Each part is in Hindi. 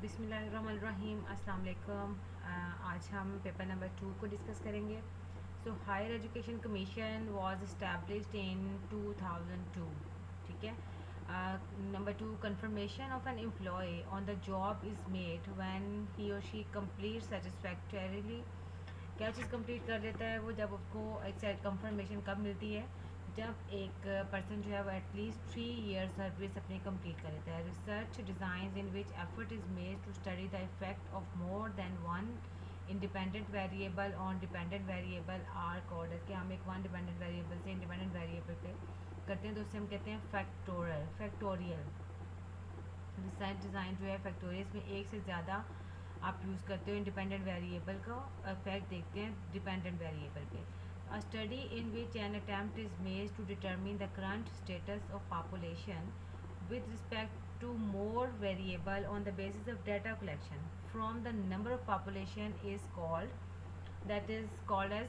बिस्मिल्लाहिर्रहमानिर्रहीम अस्सलाम वालेकुम। आज हम पेपर नंबर 2 को डिस्कस करेंगे। So higher education commission was established in 2002। ठीक है। Number 2, confirmation of an employ on the job is made when he और शी कंप्लीट सेटिस्फैक्टरीली। क्या चीज़ कंप्लीट कर लेता है वो, जब उसको एक साइड कंफर्मेशन कब मिलती है, जब एक पर्सन जो है वो एटलीस्ट 3 ईयर सर्विस अपनी कंप्लीट कर लेता है। Research design in which effort is made to study the effect of more than one independent variable on dependent variable are called. कि हम एक वन डिपेंडेंट वेरिएबल से इंडिपेंडेंट वेरिएबल पे करते हैं तो उससे हम कहते हैं फैक्टोरियल। रिसर्च डिज़ाइन जो है फैक्टोरियल्स में एक से ज़्यादा आप यूज़ करते हो इंडिपेंडेंट वेरिएबल का इफेक्ट देखते हैं डिपेंडेंट वेरिएबल पे। A study in which an attempt is made to determine the current status of population with respect to more variable on the basis of data collection from the number of population is called as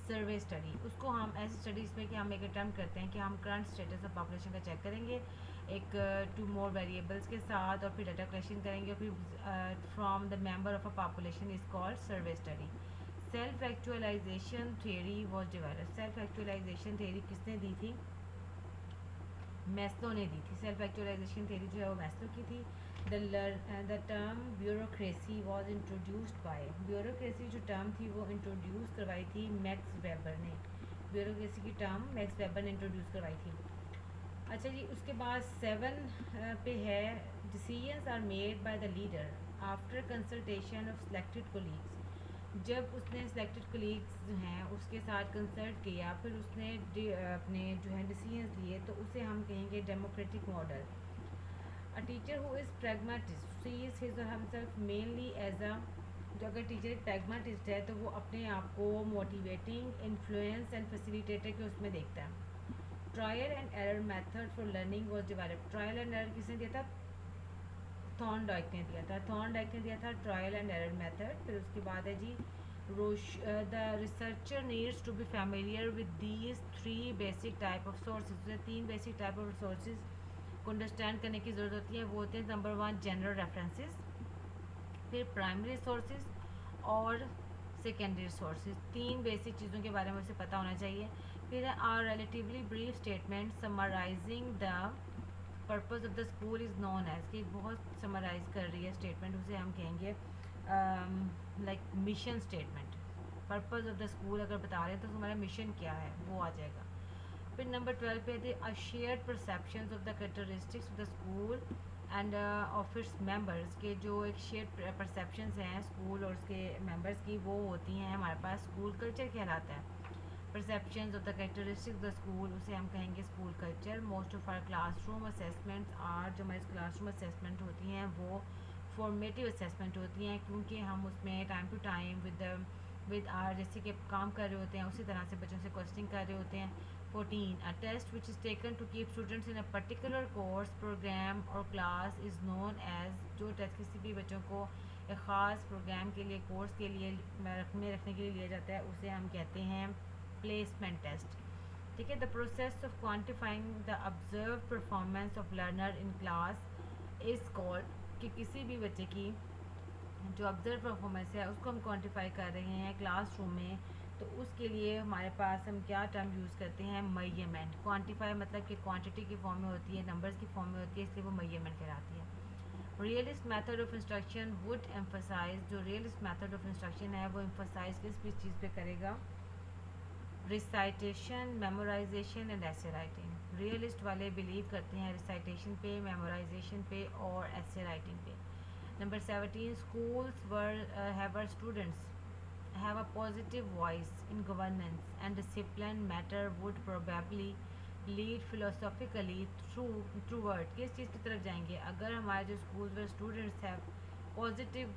survey study. उसको हम ऐसी स्टडीज़ में कि हम एक अटैम्प्ट करते हैं कि हम करंट स्टेटस ऑफ पॉपुलेशन का चेक करेंगे एक 2 मोर वेरिएबल्स के साथ, और फिर डाटा कलेक्शन करेंगे, और फिर from the member of a population is called survey study. Self actualization theory was developed. Self actualization theory किसने दी थी? मैस्लो ने दी थी। सेल्फ एक्चुअलाइजेशन थ्योरी जो है वो मैस्लो की थी। The term bureaucracy was introduced by. Bureaucracy जो टर्म थी वो इंट्रोड्यूस करवाई थी मैक्स वेबर ने। ब्यूरोक्रेसी की टर्म मैक्स वेबर ने इंट्रोड्यूस करवाई थी। अच्छा जी, उसके बाद 7 पे है decisions are made by the leader after consultation of selected colleagues. जब उसने सिलेक्टेड कोलीग्स जो हैं उसके साथ कंसल्ट किया, फिर उसने अपने जो है डिसीजंस लिए, तो उसे हम कहेंगे democratic model. A teacher who is pragmatist sees his और हिमसेल्फ मेनली एज अ। जो अगर टीचर एक प्रैग्मेटिस्ट है तो वो अपने आप को मोटिवेटिंग, इन्फ्लुएंस एंड फैसिलिटेटर के उसमें देखता है। Trial and error method for learning was developed. Trial and error किसने दिया था? थॉर्नडाइक ने दिया था। थॉर्नडाइक ने दिया था ट्रायल एंड एरर मेथड। फिर उसके बाद है जी the researcher needs to be familiar with these 3 basic type of sources. 3 basic type of sources को अंडरस्टैंड करने की ज़रूरत होती है। वो होते हैं नंबर 1 जनरल रेफरेंसेस, फिर प्राइमरी सोर्सेज और सेकेंडरी सोर्सेज। 3 बेसिक चीज़ों के बारे में उसे पता होना चाहिए। फिर है are relatively brief statement summarizing the purpose of the school is known as. कि बहुत समराइज़ कर रही है स्टेटमेंट, उसे हम कहेंगे like mission statement. Purpose of the school अगर बता रहे हैं तो हमारा मिशन क्या है वो आ जाएगा। फिर नंबर 12 पे थे a shared perceptions of the characteristics of the school end of its members. के जो एक शेयर्ड परसेप्शंस हैं स्कूल और उसके मेंबर्स की, वो होती हैं हमारे पास स्कूल कल्चर कहलाता है। Perceptions of the characteristics of the school, उसे हम कहेंगे school culture. Most of our classroom assessments are. जो हमारी क्लासरूम असेसमेंट होती हैं वो फॉर्मेटिव असेसमेंट होती हैं, क्योंकि हम उसमें time to time with are जैसे कि काम कर रहे होते हैं उसी तरह से बच्चों से क्वेश्चनिंग कर रहे होते हैं। 14 a test which is taken to keep students in a particular course program और क्लास इज़ नोन एज। जो टेस्ट किसी भी बच्चों को एक ख़ास प्रोग्राम के लिए, कोर्स के लिए रखने के लिए लिया जाता है, उसे हम कहते हैं प्लेसमेंट टेस्ट। ठीक है। The process of quantifying the observe performance of learner in class is called. कि किसी भी बच्चे की जो ऑब्जर्व परफॉर्मेंस है उसको हम क्वांटिफाई कर रहे हैं क्लासरूम में, तो उसके लिए हमारे पास हम क्या टर्म यूज़ करते हैं? मेजरमेंट। क्वांटिफाई मतलब कि क्वांटिटी की फॉर्म में होती है, नंबर्स की फॉर्म में होती है, इसलिए वो मेजरमेंट कहलाती है। Realist method of instruction would emphasize. जो रियलिस्ट मेथड ऑफ इंस्ट्रक्शन है वो एम्फोसाइज किस चीज़ पे करेगा? Recitation, memorization and essay writing. Realist वाले बिलीव करते हैं रिसाइटेशन पे, मेमोराइजेशन पे और ऐसे राइटिंग पे। Number 17, schools where students have a positive voice in governance and discipline matter would probably lead philosophically toward। किस चीज़ की तरफ जाएंगे? अगर हमारे जो स्कूल में स्टूडेंट्स हैं पॉजिटिव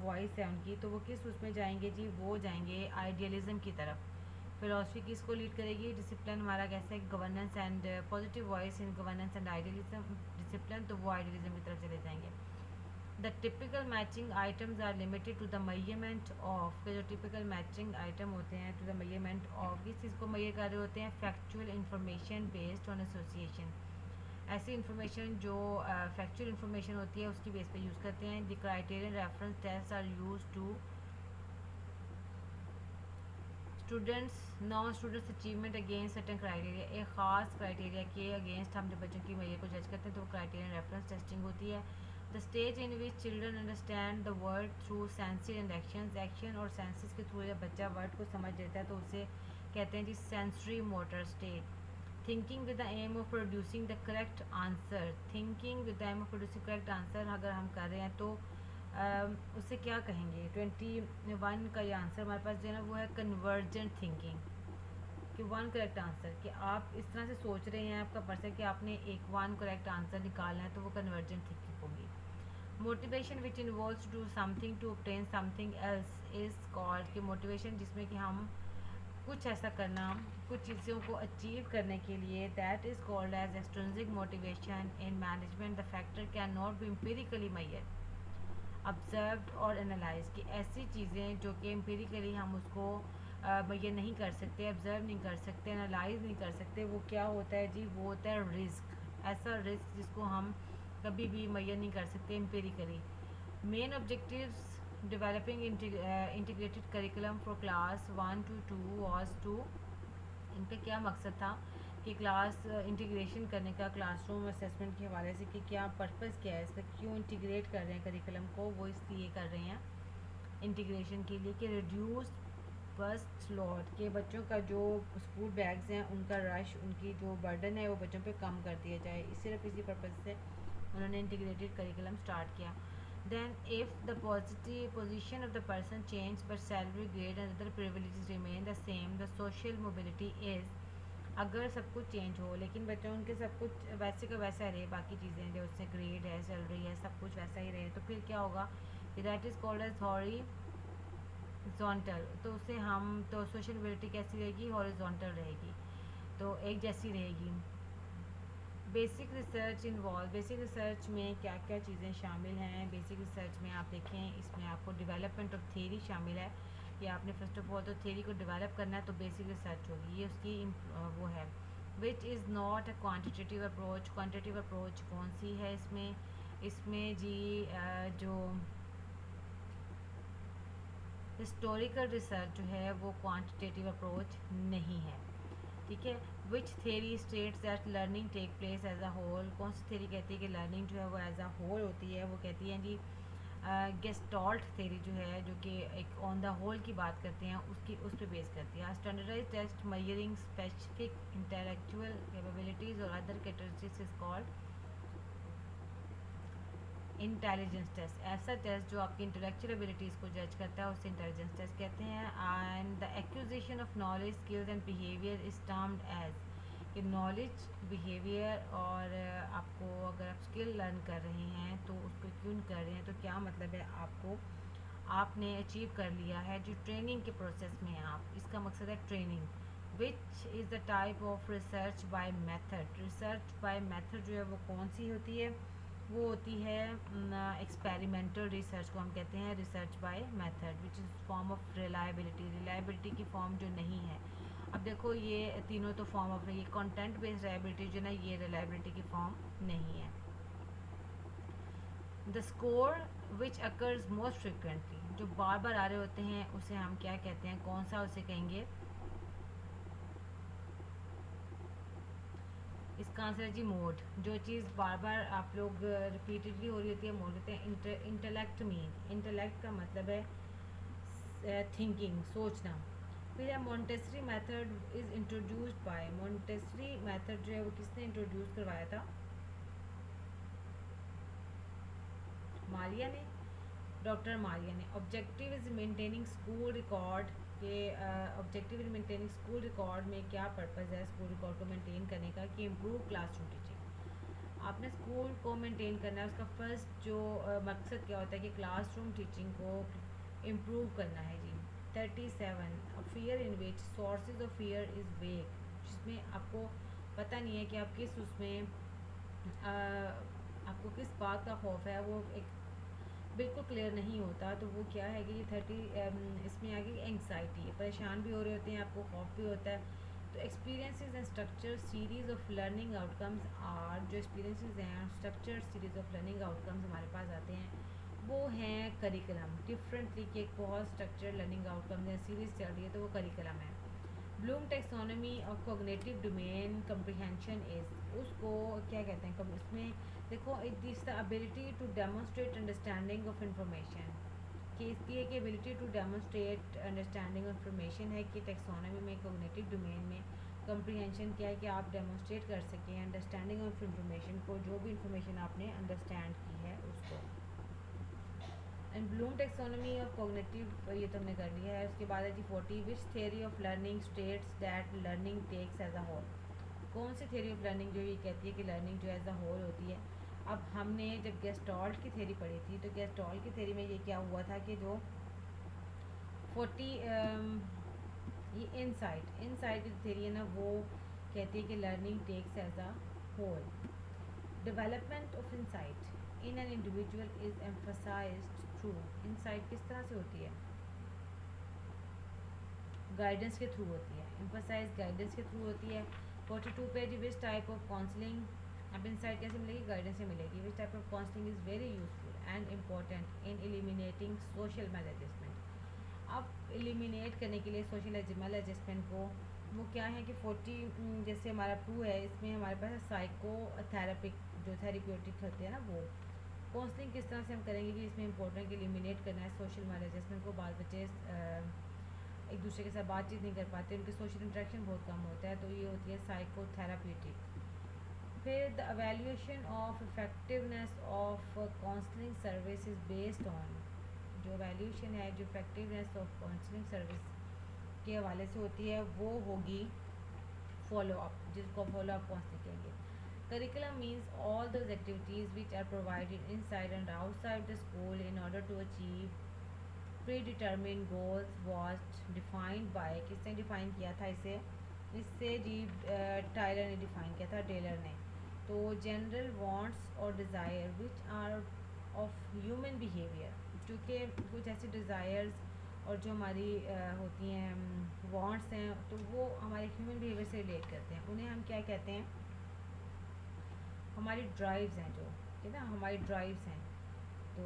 वॉइस है उनकी, तो वो किस उसमें जाएंगे जी? वो जाएंगे आइडियलिज्म की तरफ। फिलोसफी किसको लीड करेगी? डिसिप्लिन हमारा कैसे है? Governance and positive voice in governance and idealism discipline, तो वो आइडियलिज्म की तरफ चले जाएंगे। The typical matching items are limited to the measurement of. के जो टिपिकल मैचिंग आइटम होते हैं टू द मेजरमेंट ऑफ, किस चीज़ को मेजर कर रहे होते हैं? Factual information based on association. ऐसी इंफॉर्मेशन जो फैक्चुअल इंफॉर्मेशन होती है उसकी बेस पे यूज़ करते हैं। The criterion reference test are use to students non students achievement against certain criteria. एक ख़ास क्राइटेरिया के अगेंस्ट हम जब बच्चों की मैयर को जज करते हैं तो वो क्राइटेरियन रेफरेंस टेस्टिंग होती है। The stage in which children understand the word through senses and action और सेंसेस के थ्रू जब बच्चा वर्ड को समझ लेता है तो उसे कहते हैं जी sensory motor stage. Thinking with the aim of producing the correct answer, thinking with the aim of producing correct answer अगर हम कर रहे हैं तो उसे क्या कहेंगे। 21 का ये आंसर हमारे पास जो है ना वो है कन्वर्जेंट थिंकिंग, कि वन करेक्ट आंसर, कि आप इस तरह से सोच रहे हैं आपका पर्सन कि आपने एक वन करेक्ट आंसर निकालना है तो वो कन्वर्जेंट थिंकिंग होगी। Motivation which involves to do something to obtain something else is called, कि मोटिवेशन जिसमें कि हम कुछ ऐसा करना कुछ चीज़ों को अचीव करने के लिए, that is called as extrinsic motivation in management. The factor can not be empirically measured, observed और एनालाइज, कि ऐसी चीज़ें जो कि एम्पिरिकली हम उसको मेजर नहीं कर सकते, ऑब्जर्व नहीं कर सकते, एनालाइज नहीं कर सकते, वो क्या होता है जी, वो होता है रिस्क। ऐसा रिस्क जिसको हम कभी भी मेजर नहीं कर सकते empirically. Main objectives developing integrated curriculum for class 1 to 2 was to, इनका क्या मकसद था कि क्लास इंटीग्रेशन करने का क्लासरूम असेसमेंट के हवाले से, कि क्या पर्पज़ क्या है इसका, क्यों इंटीग्रेट कर रहे हैं करिकुलम को, वो इसलिए कर रहे हैं इंटीग्रेशन के लिए कि रिड्यूस बस स्लॉट, के बच्चों का जो स्कूल बैग्स हैं उनका रश, उनकी जो बर्डन है वो बच्चों पे कम कर दिया जाए। सिर्फ इसी पर्पज़ से उन्होंने इंटीग्रेटेड करिकुलम स्टार्ट किया। Then if the position of the person change but salary grade and other privileges remain the same, the social mobility is, अगर सब कुछ चेंज हो लेकिन बच्चों उनके सब कुछ वैसे का वैसा रहे, बाकी चीज़ें जो उससे ग्रेड है सैलरी है सब कुछ वैसा ही रहे, तो फिर क्या होगा, that is called as horizontal. तो उसे हम तो सोशल मोबिलिटी कैसी रहेगी, हॉरिजॉन्टल रहेगी, तो एक जैसी रहेगी। Basic research involve, basic research में क्या क्या चीज़ें शामिल हैं। बेसिक रिसर्च में आप देखें इसमें आपको डेवलपमेंट ऑफ थ्योरी शामिल है, कि आपने फर्स्ट ऑफ ऑल तो थ्योरी को डेवलप करना है, तो बेसिक रिसर्च होगी, ये उसकी वो है। Which is not a quantitative approach, quantitative approach कौन सी है इसमें, इसमें जी जो हिस्टोरिकल रिसर्च जो है वो क्वान्टिटेटिव अप्रोच नहीं है, ठीक है। Which theory states that learning take place as a whole, कौन सी थेरी कहती है कि लर्निंग जो है वो एज अ होल होती है, वो कहती है जी गेस्टॉल्ट थेरी जो है, जो कि एक ऑन द होल की बात करते हैं, उसकी उस पर बेस करती है। Standardize test measuring specific intellectual capabilities और other characteristics is called intelligence test. ऐसा टेस्ट जो आपकी इंटेलेक्चुअल एबिलिटीज़ को जज करता है उसे इंटेलिजेंस टेस्ट कहते हैं। And the acquisition of knowledge skills and behaviour is termed as, कि नॉलेज बिहेवियर और आपको अगर आप स्किल लर्न कर रहे हैं तो उसको क्यों कर रहे हैं, तो क्या मतलब है, आपको आपने अचीव कर लिया है जो ट्रेनिंग के प्रोसेस में है आप, इसका मकसद है training. Which is the type of research by method, research by method जो है वो कौन सी होती है, वो होती है एक्सपेरिमेंटल रिसर्च को हम कहते हैं research by method, which is form of reliability, reliability की फॉर्म जो नहीं है। अब देखो ये तीनों तो फॉर्म ऑफ, ये कंटेंट बेस्ड रिलायबिलिटी जो ना ये रिलायबिलिटी की फॉर्म नहीं है। The score which occurs most frequently, जो बार बार आ रहे होते हैं उसे हम क्या कहते हैं, कौन सा उसे कहेंगे, इसका आंसर है जी मोड। जो चीज़ बार बार आप लोग रिपीटेडली हो रही होती है मोड कहते हैं। इंटेलेक्ट मीन, इंटेलेक्ट का मतलब है थिंकिंग, सोचना। फिर है Montessori method is introduced by, Montessori method जो है वो किसने इंट्रोड्यूस करवाया था, मारिया ने, डॉक्टर मारिया ने। Objective is maintaining school record, के objective in maintaining school record में क्या पर्पज़ है स्कूल रिकॉर्ड को मेंटेन करने का, कि इम्प्रूव क्लासरूम टीचिंग। आपने स्कूल को मेंटेन करना है, उसका फर्स्ट जो मकसद क्या होता है कि क्लासरूम टीचिंग को इम्प्रूव करना है जी। 37 fear in which sources of fear is वेग, जिसमें आपको पता नहीं है कि आप किस उसमें आपको किस बात का खौफ है, वो एक बिल्कुल क्लियर नहीं होता, तो वो क्या है कि 30 इसमें आगे एंग्जाइटी है, परेशान भी हो रहे होते हैं, आपको खौफ भी होता है तो experiences and structure series of learning outcomes are, जो एक्सपीरियंसेस हैं structure series of learning outcomes हमारे पास आते हैं वो हैं करिकुलम। डिफरेंटली कि एक बहुत स्ट्रक्चर लर्निंग आउटकम्स हैं, सीरीज़ चल रही है तो वो करिकुलम है। Bloom taxonomy of cognitive domain comprehension is, उसको क्या कहते हैं इसमें देखो, it is the ability to demonstrate understanding of information, कि इसकी एक ability to demonstrate understanding of information है कि टेक्सोनॉमी में कॉग्निटिव डोमेन में कम्प्रिहेंशन क्या है कि आप डेमोन्स्ट्रेट कर सकें अंडरस्टैंडिंग ऑफ इंफॉर्मेशन को, जो भी इंफॉर्मेशन आपने अंडरस्टैंड की है उसको। And Bloom taxonomy of cognitive, ये तो हमने कर लिया है। उसके बाद है जी 40, which theory of learning states that learning takes as a whole, कौन सी थियरी ऑफ लर्निंग जो ये कहती है कि लर्निंग जो एज अ होल होती है। अब हमने जब गेस्टॉल्ट की थ्योरी पढ़ी थी तो गेस्टॉल्ट की थ्योरी में ये क्या हुआ था कि जो 40 ये इनसाइट की थ्योरी है ना, वो कहती है कि learning takes as a whole. Development of insight in an individual is emphasized through, insight किस तरह से होती है, गाइडेंस के थ्रू होती है, एम्फसाइज गाइडेंस के थ्रू होती है। 42 पे विच टाइप ऑफ काउंसलिंग, अब इंसाइट कैसे मिलेगी, गाइडेंस से मिलेगी। Which type of counselling is very useful and important in eliminating social maladjustment. अब एलिमिनेट करने के लिए सोशल मेल एडजस्टमेंट को वो क्या है कि 40 जैसे हमारा 2 है, इसमें हमारे पास साइको थेरेपिक जो थेरेप्यूटिक होते हैं ना, वो काउंसलिंग किस तरह से हम करेंगे कि इसमें इंपॉर्टेंट कि एलिमिनेट करना है सोशल मेल एडजस्टमेंट को। बाल बच्चे एक दूसरे के साथ बातचीत नहीं कर पाते, उनके सोशल इंटरेक्शन बहुत कम होता है, तो ये होती है साइको थेराप्यूटिक। फिर the evaluation of effectiveness of counselling service is based on, जो एवेल्यूएशन है जो इफेक्टिवनेस ऑफ काउंसलिंग सर्विस के हवाले से होती है वो होगी फॉलो अप, जिसको फॉलो अप काउंसलिंग कहेंगे। Curriculum means all those activities which are provided inside and outside the school in order to achieve predetermined goals was defined by, किसने डिफ़ाइन किया था इसे, इससे जी टायलर ने डिफ़ाइन किया था, टेलर ने। तो जनरल वांट्स और desire which are of human behaviour, क्योंकि कुछ ऐसी डिज़ायर्स और जो हमारी होती हैं वांट्स हैं, तो वो हमारे ह्यूमन बिहेवियर से रिलेट करते हैं। उन्हें हम क्या कहते हैं, हमारी ड्राइव्स हैं, जो है ना हमारी ड्राइव्स हैं। तो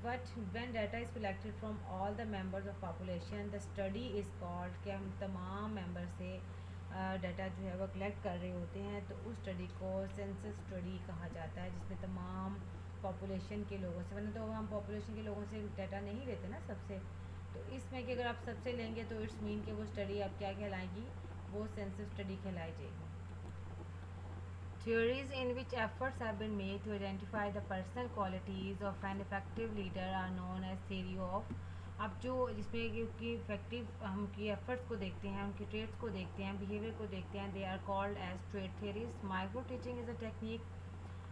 but when data is collected from all the members of population the study is called, कि हम तमाम मेंबर से डाटा जो है वो कलेक्ट कर रहे होते हैं, तो उस स्टडी को सेंसस स्टडी कहा जाता है, जिसमें तमाम पॉपुलेशन के लोगों से, वरना तो हम पॉपुलेशन के लोगों से डाटा नहीं लेते ना सबसे, तो इसमें कि अगर आप सबसे लेंगे तो इट्स मीन कि वो स्टडी आप क्या कहलाएगी, वो सेंसस स्टडी कहलाई जाएगी। Theories in which efforts have been made to identify the personal qualities of an effective leader are known as theory of, अब जो जिसमें कि इफेक्टिव हम उनकी एफर्ट्स को देखते हैं, उनके ट्रेड्स को देखते हैं, बिहेवियर को देखते हैं, they are called as trait theories. Micro teaching is a technique,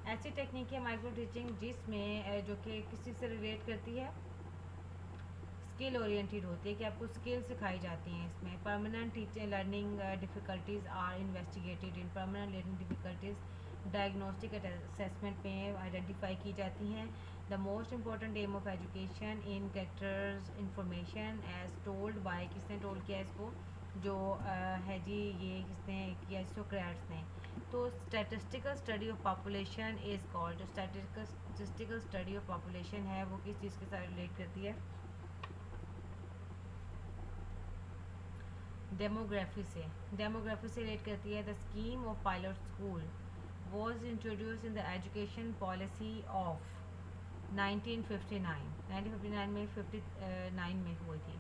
ऐसी टेक्निक है माइक्रो टीचिंग जिसमें जो कि किसी से रिलेट करती है, स्किल ओरिएंटेड होती है, कि आपको स्किल सिखाई जाती हैं इसमें। Permanent teaching learning difficulties are investigated in, permanent learning difficulties diagnostic assessment में आइडेंटिफाई की जाती हैं। The most important aim of education in characters information as told by, किसने टोल्ड किया इसको, जो है जी ये किसने किया, सोक्रेट्स ने। तो statistical study of population is called, जो स्टैटिस्टिकल स्टडी ऑफ पॉपुलेशन है वो किस चीज़ के साथ रिलेट करती है, डेमोग्राफी से, डेमोग्राफी से रिलेट करती है। The scheme of pilot school was introduce in the education policy of 1959 में 59 में हुई थी।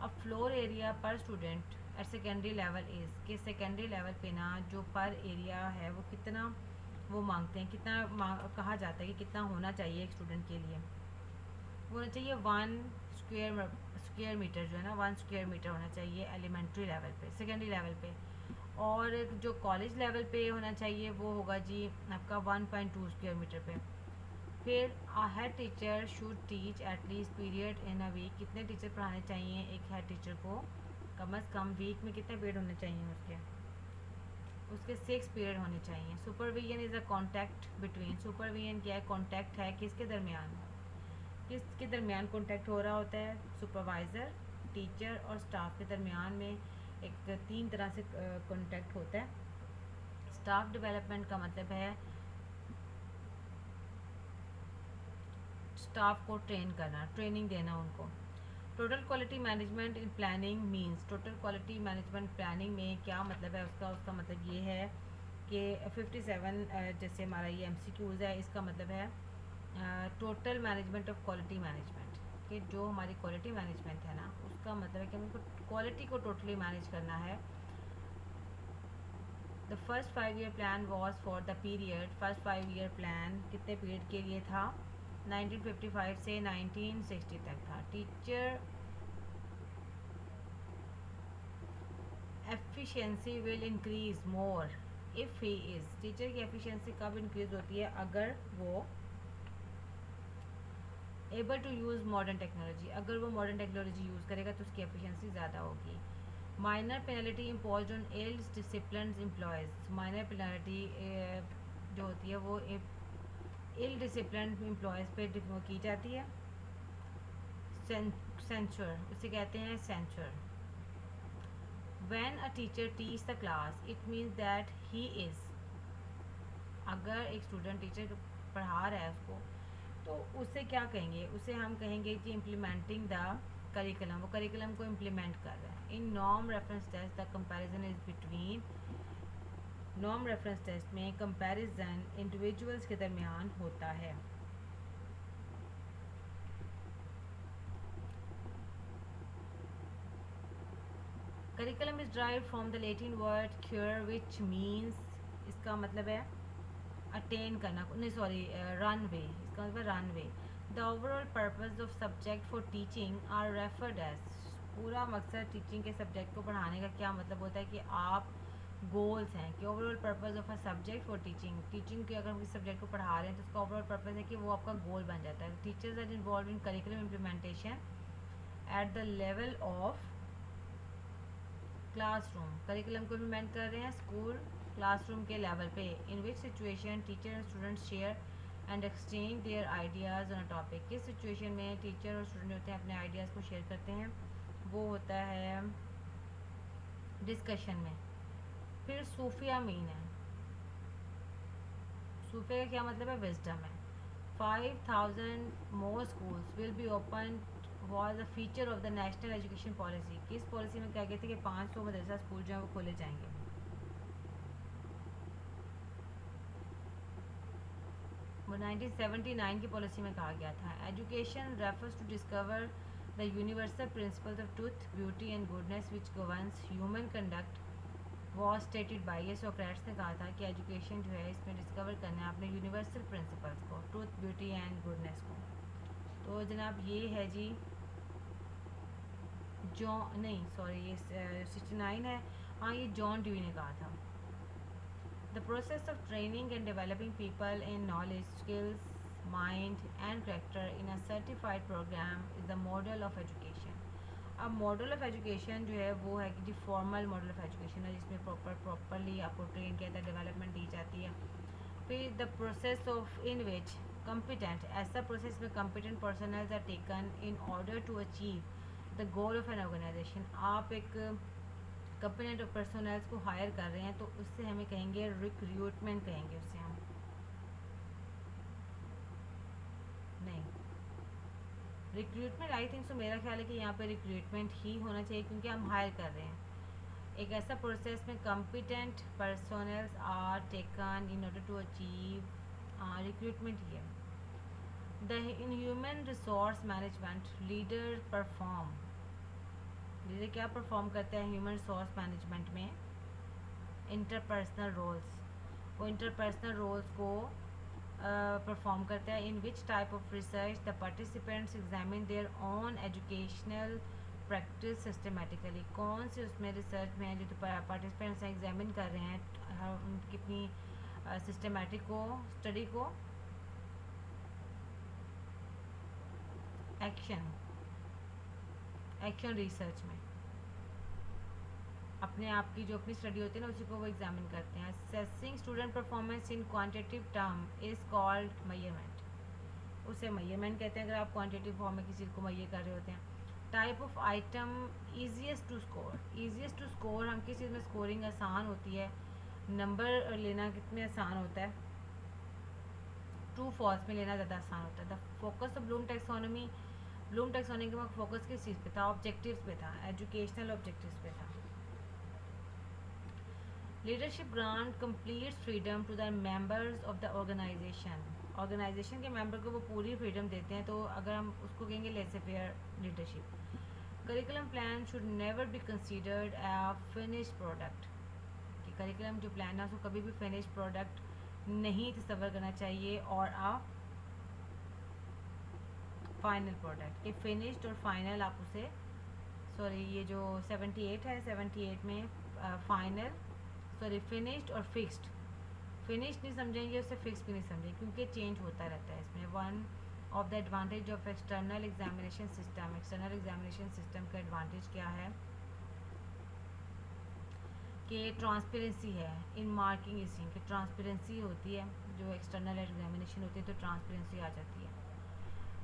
अब फ्लोर एरिया पर student at secondary level is, कि सेकेंडरी लेवल पे ना जो पर एरिया है वो कितना वो मांगते हैं, कितना कहा जाता है कि कितना होना चाहिए एक स्टूडेंट के लिए, वो होना चाहिए 1 स्क्वायर मीटर, जो है ना 1 स्क्वायर मीटर होना चाहिए एलिमेंट्री लेवल पे, सेकेंडरी लेवल पे। और जो कॉलेज लेवल पे होना चाहिए वो होगा जी आपका 1.2 स्क्वायर मीटर पे। फिर head teacher should teach at least period in a week, कितने टीचर पढ़ाने चाहिए एक हेड टीचर को, कम अज़ कम वीक में कितने पीरियड होने चाहिए उसके 6 पीरियड होने चाहिए। Supervision is a contact between, supervision क्या है, कॉन्टैक्ट है किसके दरमियान, किसके दरमियान कॉन्टैक्ट हो रहा होता है, सुपरवाइज़र टीचर और स्टाफ के दरमियान में एक 3 तरह से कॉन्टेक्ट होता है। स्टाफ डेवलपमेंट का मतलब है स्टाफ को ट्रेन करना, ट्रेनिंग देना उनको। Total quality management in planning means, total quality management planning में क्या मतलब है उसका, उसका मतलब ये है कि 57 जैसे हमारा ये एमसीक्यूज़ है, इसका मतलब है total management of quality management, कि जो हमारी क्वालिटी मैनेजमेंट है ना, उसका मतलब है कि हमको क्वालिटी को टोटली मैनेज करना है। The first 5 year plan was for the period, first 5 year plan कितने पीरियड के लिए था, 1955 से 1960 तक था। Teacher efficiency will increase more if he is, teacher की एफिशिएंसी कब इंक्रीज होती है, अगर वो able to use modern technology, अगर वो मॉडर्न टेक्नोलॉजी यूज़ करेगा तो उसकी एफिशिएंसी ज़्यादा होगी। Minor penalty impose on ill discipline employees, minor penalty जो होती है वो इल डिसिप्लिन एम्प्लॉयज़ पे की जाती है। सेंचर, उसे कहते हैं सेंचर। When a teacher teach the class it means that he is, अगर एक स्टूडेंट टीचर पढ़ा रहा है उसको, तो उसे क्या कहेंगे, उसे हम कहेंगे कि इम्प्लीमेंटिंग द करिकुलम, वो करिकुलम को इम्प्लीमेंट कर रहा है। In norm reference test the comparison is between, norm reference test में कंपैरिजन इंडिविजुअल्स के दरमियान होता है। Curriculum is drive from the Latin word cure which means, इसका मतलब है अटेन करना, नहीं सॉरी रन वे, इसका मतलब run way. The overall purpose of subject for teaching are referred as, पूरा मकसद टीचिंग के सब्जेक्ट को पढ़ाने का क्या मतलब होता है कि आप गोल्स हैं, कि overall purpose of a subject for teaching, teaching के अगर हम किसी सब्जेक्ट को पढ़ा रहे हैं तो उसका ओवरऑल पर्पस है कि वो आपका गोल बन जाता है। Teachers are involve in curriculum implementation at the level of classroom, curriculum को इम्प्लीमेंट कर रहे हैं स्कूल क्लासरूम के लेवल पे। In which situation teacher and students share and exchange their ideas on a topic, किस सिचुएशन में टीचर और स्टूडेंट होते हैं अपने आइडियाज़ को शेयर करते हैं, वो होता है डिस्कशन में। फिर सूफिया मीन है, सूफिया का क्या मतलब है, विजडम है। 5000 more schools will be open was a feature of the national education policy, किस पॉलिसी में क्या कहते हैं कि 500 मदरसा स्कूल जो है वो खोले जाएंगे। वो 1979 की पॉलिसी में कहा गया था। Education refers to discover the universal principles of truth, beauty and goodness which governs human conduct was stated by, ये सोक्रेट्स ने कहा था कि एजुकेशन जो है इसमें डिस्कवर करना है अपने यूनिवर्सल प्रिंसिपल्स को, ट्रूथ, ब्यूटी एंड गुडनेस को। तो जनाब ये है जी जॉन, नहीं सॉरी ये 69 है, हाँ ये जॉन ड्यूई ने कहा था। The process of training and developing people in knowledge, skills, mind and character in a certified program is the model of education. अब मॉडल ऑफ एजुकेशन जो है वो है कि जी फॉर्मल मॉडल ऑफ एजुकेशन है, जिसमें प्रॉपरली आपको ट्रेन किया जाता है, डेवलपमेंट दी जाती है। फिर the process of in which competent, ऐसा प्रोसेस में competent personnel are taken in order to achieve the goal of an organization। आप एक कंपनी ऑफ पर्सनल्स को हायर कर रहे हैं तो उससे हमें कहेंगे रिक्रूटमेंट, कहेंगे उससे हम, नहीं रिक्रूटमेंट, आई थिंक सो मेरा ख्याल है कि यहाँ पे रिक्रूटमेंट ही होना चाहिए क्योंकि हम हायर कर रहे हैं। एक ऐसा प्रोसेस में competent personals are taken in order to achieve, recruitment ही है। The in human resource management leader perform, leader क्या परफॉर्म करता है ह्यूमन रिसोर्स मैनेजमेंट में, इंटरपर्सनल रोल्स, वो इंटरपर्सनल रोल्स को परफॉर्म करता है। In which type of research the participants examine their own educational practice systematically, कौन से उसमें रिसर्च में जो पार्टिसिपेंट्स एग्जामिन कर रहे हैं कितनी सिस्टमेटिक को, स्टडी को, एक्शन रिसर्च में अपने आप की जो अपनी स्टडी होती है ना उसी को वो एग्जामिन करते हैं। Assessing student performance in quantitative term is called measurement, उसे मेजरमेंट कहते हैं अगर आप क्वांटिटेटिव फॉर्म में किसी को मेजर कर रहे होते हैं। Type of item easiest to score, easiest to score, हम किस चीज़ में स्कोरिंग आसान होती है, नंबर लेना कितने आसान होता है, ट्रू फॉल्स में लेना ज़्यादा आसान होता है। The focus of Bloom taxonomy, Bloom taxonomy का फोकस किस चीज़ पे था, ऑब्जेक्टिव्स पे था, एजुकेशनल ऑब्जेक्टिव्स पे था। Leadership grant complete freedom to the members of the organisation, organisation के मेंबर को वो पूरी फ्रीडम देते हैं, तो अगर हम उसको कहेंगे laissez faire leadership. Curriculum plan should never be considered a finish product, कि करिकुलम जो प्लान है उसको कभी भी फिनिश प्रोडक्ट नहीं तस्वर करना चाहिए, और आप फाइनल प्रोडक्ट के फिनिश्ड और फाइनल आप उसे, सॉरी ये जो 78 है, 78 में फाइनल, सॉरी फिनिश्ड और फिक्स्ड, फिनिश नहीं समझेंगे उससे फिक्स भी नहीं समझेंगे, क्योंकि चेंज होता रहता है इसमें। One of the advantage of external examination system, external examination system का एडवांटेज क्या है कि ट्रांसपेरेंसी है इन मार्किंग इसिंग, कि ट्रांसपेरेंसी होती है, जो एक्सटर्नल एग्जामिनेशन होती है तो ट्रांसपेरेंसी आ जाती है।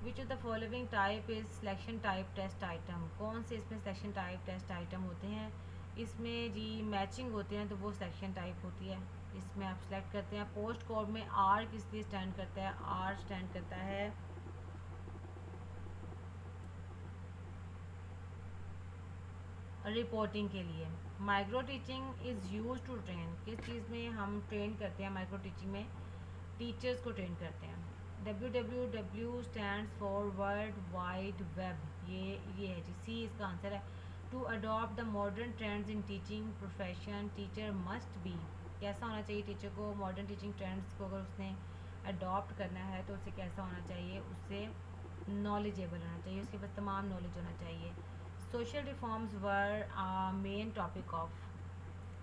Which of the following type is selection type test item, कौन से इसमें सिलेक्शन टाइप टेस्ट आइटम होते हैं, इसमें जी मैचिंग होती है तो वो सिलेक्शन टाइप होती है। इसमें आप सेलेक्ट करते हैं पोस्ट कोड में आर किस लिए स्टैंड करता है, आर स्टैंड करता है रिपोर्टिंग के लिए। Micro teaching is use to train, किस चीज़ में हम ट्रेन करते हैं, माइक्रो टीचिंग में टीचर्स को ट्रेन करते हैं। WWW stands for world wide web, ये है जी, सी इसका आंसर है। To adopt the modern trends in teaching profession, teacher must be, कैसा होना चाहिए टीचर को, मॉडर्न टीचिंग ट्रेंड्स को अगर उसने अडॉप्ट करना है तो उसे कैसा होना चाहिए, उससे नॉलेजेबल होना चाहिए, उसके पास तमाम नॉलेज होना चाहिए। Social reforms were main topic of,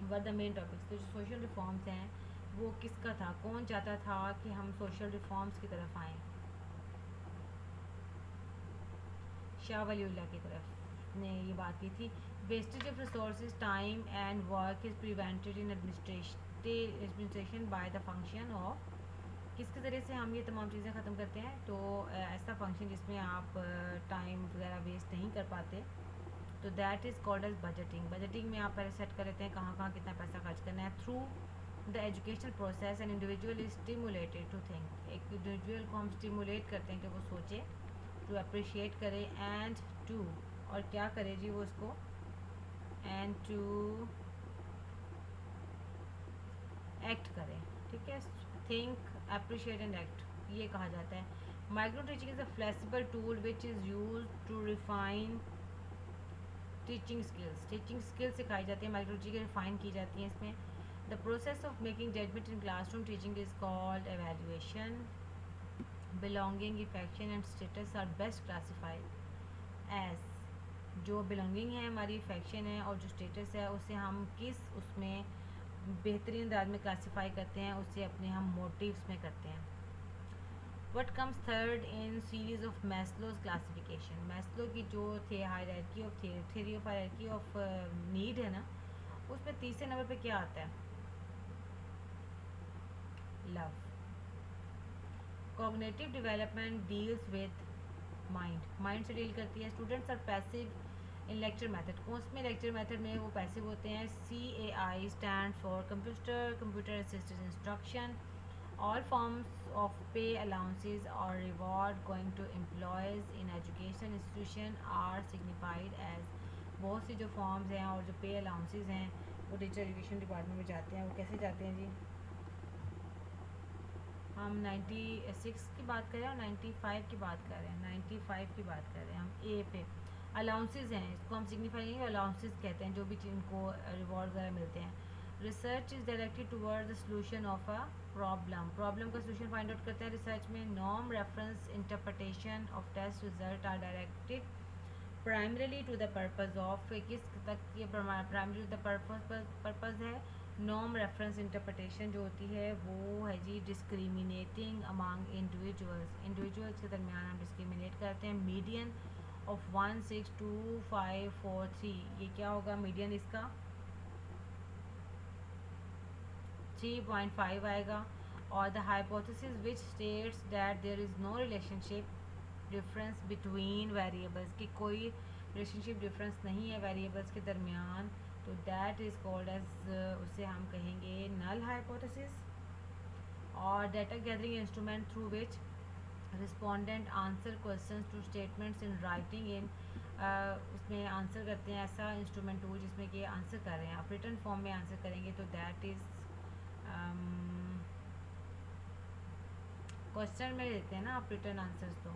were the main topics, तो जो सोशल रिफॉर्म्स हैं वो किसका था, कौन चाहता था कि हम सोशल रिफॉर्म्स की तरफ आएँ, शाह वलीउल्लाह की तरफ ने ये बात की थी। Wastage of resource time and work is prevented in administration by the function of, किसके ज़रिए से हम ये तमाम चीज़ें ख़त्म करते हैं, तो ऐसा फंक्शन जिसमें आप टाइम वगैरह वेस्ट नहीं कर पाते, तो that is called as budgeting. Budgeting में आप पहले सेट कर लेते हैं कहाँ कहाँ कितना पैसा खर्च करना है। Through the educational process an individual is stimulated to think, एक इंडिविजुअल को हम स्टिमुलेट करते हैं कि वो सोचे, टू अप्रिशिएट करे, एंड टू, और क्या करे जी वो उसको, एंड टू एक्ट करे, ठीक है, थिंक अप्रिशिएट एंड एक्ट, ये कहा जाता है। Micro teaching is a flexible tool which is use to refine teaching skills, teaching skills सिखाई जाती है, माइक्रो टीचिंग रिफाइन की जाती है इसमें। The process of making judgement in classroom teaching is called evaluation. Belonging, affection and status are best classified as, जो बिलोंगिंग है हमारी, इफेक्शन है, और जो स्टेटस है उसे हम किस उसमें बेहतरीन अंदाज में क्लासीफाई करते हैं, उसे अपने हम मोटिव्स में करते हैं। What comes third in series of Maslow's classification, Maslow की जो थे hierarchy of theory of hierarchy of need है ना, उसमें तीसरे नंबर पे क्या आता है, love. Cognitive development deals with mind, mind से डील करती है। Students are passive in lecture method, कौन में लेक्चर मेथड में वो पैसिव होते हैं। CAI stand for computer assisted instruction. All forms of pay allowances or reward going to employees in education institution are signified as, बहुत सी जो फॉर्म्स हैं और जो पे अलाउंसेज हैं वो टीचर एजुकेशन डिपार्टमेंट में जाते हैं, वो कैसे जाते हैं जी, हम 96 की बात कर रहे हैं और 95 की बात कर रहे हैं, 95 की बात कर रहे हैं हम। ए पे अलाउंसेज हैं, इसको हम सिग्निफाई नहीं, अलाउंसेज कहते हैं जो भी जिनको रिवॉर्ड वगैरह मिलते हैं। Research is directed toward the solution of a problem, problem का सोल्यूशन फाइंड आउट करते हैं रिसर्च में। Norm reference interpretation of test result are directed primarily to the purpose of, किस तक ये प्राइमरी टू द पर्पज़ है, नॉर्म रेफरेंस इंटरप्रटेशन जो होती है वो है जी डिस्क्रिमिनेटिंग अमंग इंडिविजुअल्स, इंडिविजुअल्स के दरमियान हम डिस्क्रिमिनेट करते हैं। मीडियन ऑफ 162543, ये क्या होगा मीडियन, इसका 3.5 आएगा। और the hypothesis which states that there is no relationship difference between variables, कि कोई रिलेशनशिप डिफरेंस नहीं है वेरिएबल्स के दरमियान, तो दैट इज़ कॉल्ड एज, उसे हम कहेंगे नल हाइपोथेसिस। और data gathering instrument through which respondent answer questions two statements in writing in, उसमें आंसर करते हैं, ऐसा इंस्ट्रूमेंट हो जिसमें कि आंसर कर रहे हैं, आप रिटर्न फॉर्म में आंसर करेंगे तो दैट इज़, क्वेश्चन में देते हैं ना आप रिटर्न आंसर्स, तो